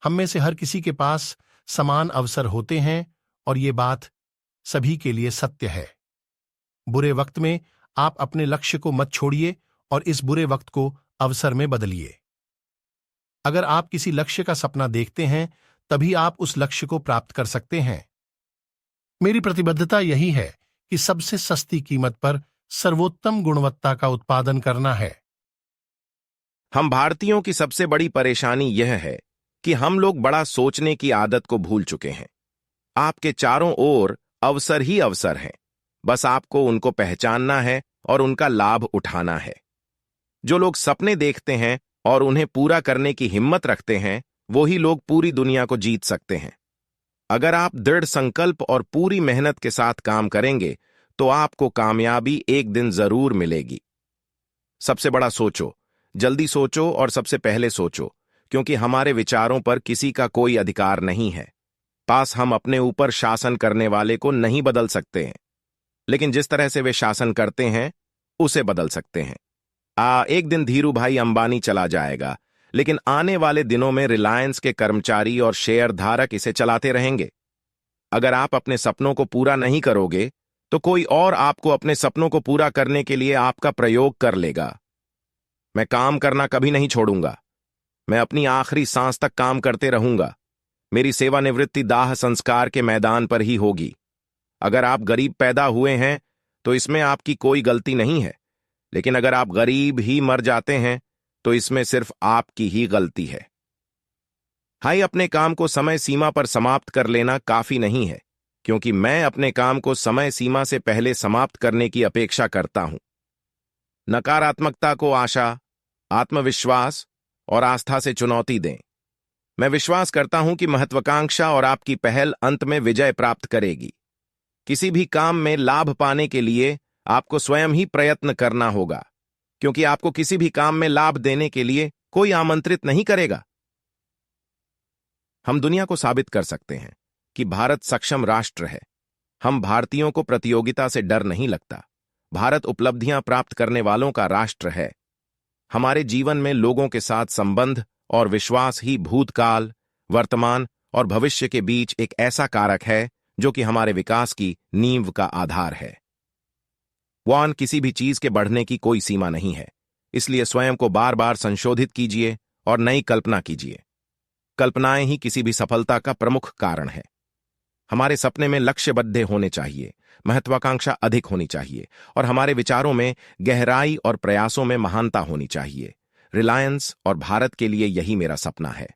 हम में से हर किसी के पास समान अवसर होते हैं और ये बात सभी के लिए सत्य है। बुरे वक्त में आप अपने लक्ष्य को मत छोड़िए और इस बुरे वक्त को अवसर में बदलिए। अगर आप किसी लक्ष्य का सपना देखते हैं, तभी आप उस लक्ष्य को प्राप्त कर सकते हैं। मेरी प्रतिबद्धता यही है कि सबसे सस्ती कीमत पर सर्वोत्तम गुणवत्ता का उत्पादन करना है। हम भारतीयों की सबसे बड़ी परेशानी यह है कि हम लोग बड़ा सोचने की आदत को भूल चुके हैं। आपके चारों ओर अवसर ही अवसर हैं, बस आपको उनको पहचानना है और उनका लाभ उठाना है। जो लोग सपने देखते हैं और उन्हें पूरा करने की हिम्मत रखते हैं, वही लोग पूरी दुनिया को जीत सकते हैं। अगर आप दृढ़ संकल्प और पूरी मेहनत के साथ काम करेंगे तो आपको कामयाबी एक दिन जरूर मिलेगी। सबसे बड़ा सोचो, जल्दी सोचो और सबसे पहले सोचो, क्योंकि हमारे विचारों पर किसी का कोई अधिकार नहीं है। पास हम अपने ऊपर शासन करने वाले को नहीं बदल सकते हैं, लेकिन जिस तरह से वे शासन करते हैं उसे बदल सकते हैं। एक दिन धीरू भाई अंबानी चला जाएगा, लेकिन आने वाले दिनों में रिलायंस के कर्मचारी और शेयर धारक इसे चलाते रहेंगे। अगर आप अपने सपनों को पूरा नहीं करोगे तो कोई और आपको अपने सपनों को पूरा करने के लिए आपका प्रयोग कर लेगा। मैं काम करना कभी नहीं छोड़ूंगा। मैं अपनी आखिरी सांस तक काम करते रहूंगा। मेरी सेवानिवृत्ति दाह संस्कार के मैदान पर ही होगी। अगर आप गरीब पैदा हुए हैं तो इसमें आपकी कोई गलती नहीं है, लेकिन अगर आप गरीब ही मर जाते हैं तो इसमें सिर्फ आपकी ही गलती है। हाई अपने काम को समय सीमा पर समाप्त कर लेना काफी नहीं है, क्योंकि मैं अपने काम को समय सीमा से पहले समाप्त करने की अपेक्षा करता हूं। नकारात्मकता को आशा, आत्मविश्वास और आस्था से चुनौती दें। मैं विश्वास करता हूं कि महत्वाकांक्षा और आपकी पहल अंत में विजय प्राप्त करेगी। किसी भी काम में लाभ पाने के लिए आपको स्वयं ही प्रयत्न करना होगा, क्योंकि आपको किसी भी काम में लाभ देने के लिए कोई आमंत्रित नहीं करेगा। हम दुनिया को साबित कर सकते हैं कि भारत सक्षम राष्ट्र है। हम भारतीयों को प्रतियोगिता से डर नहीं लगता। भारत उपलब्धियां प्राप्त करने वालों का राष्ट्र है। हमारे जीवन में लोगों के साथ संबंध और विश्वास ही भूतकाल, वर्तमान और भविष्य के बीच एक ऐसा कारक है जो कि हमारे विकास की नींव का आधार है। किसी भी चीज के बढ़ने की कोई सीमा नहीं है, इसलिए स्वयं को बार बार संशोधित कीजिए और नई कल्पना कीजिए। कल्पनाएं ही किसी भी सफलता का प्रमुख कारण है। हमारे सपने में लक्ष्यबद्ध होने चाहिए, महत्वाकांक्षा अधिक होनी चाहिए और हमारे विचारों में गहराई और प्रयासों में महानता होनी चाहिए। रिलायंस और भारत के लिए यही मेरा सपना है।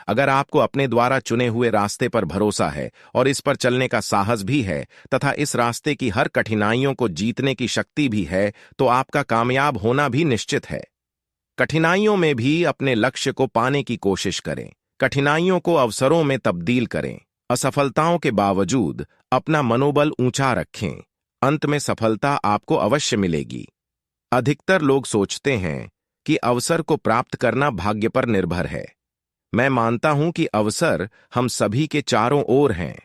अगर आपको अपने द्वारा चुने हुए रास्ते पर भरोसा है और इस पर चलने का साहस भी है तथा इस रास्ते की हर कठिनाइयों को जीतने की शक्ति भी है, तो आपका कामयाब होना भी निश्चित है। कठिनाइयों में भी अपने लक्ष्य को पाने की कोशिश करें। कठिनाइयों को अवसरों में तब्दील करें। असफलताओं के बावजूद अपना मनोबल ऊंचा रखें। अंत में सफलता आपको अवश्य मिलेगी। अधिकतर लोग सोचते हैं कि अवसर को प्राप्त करना भाग्य पर निर्भर है। मैं मानता हूं कि अवसर हम सभी के चारों ओर हैं।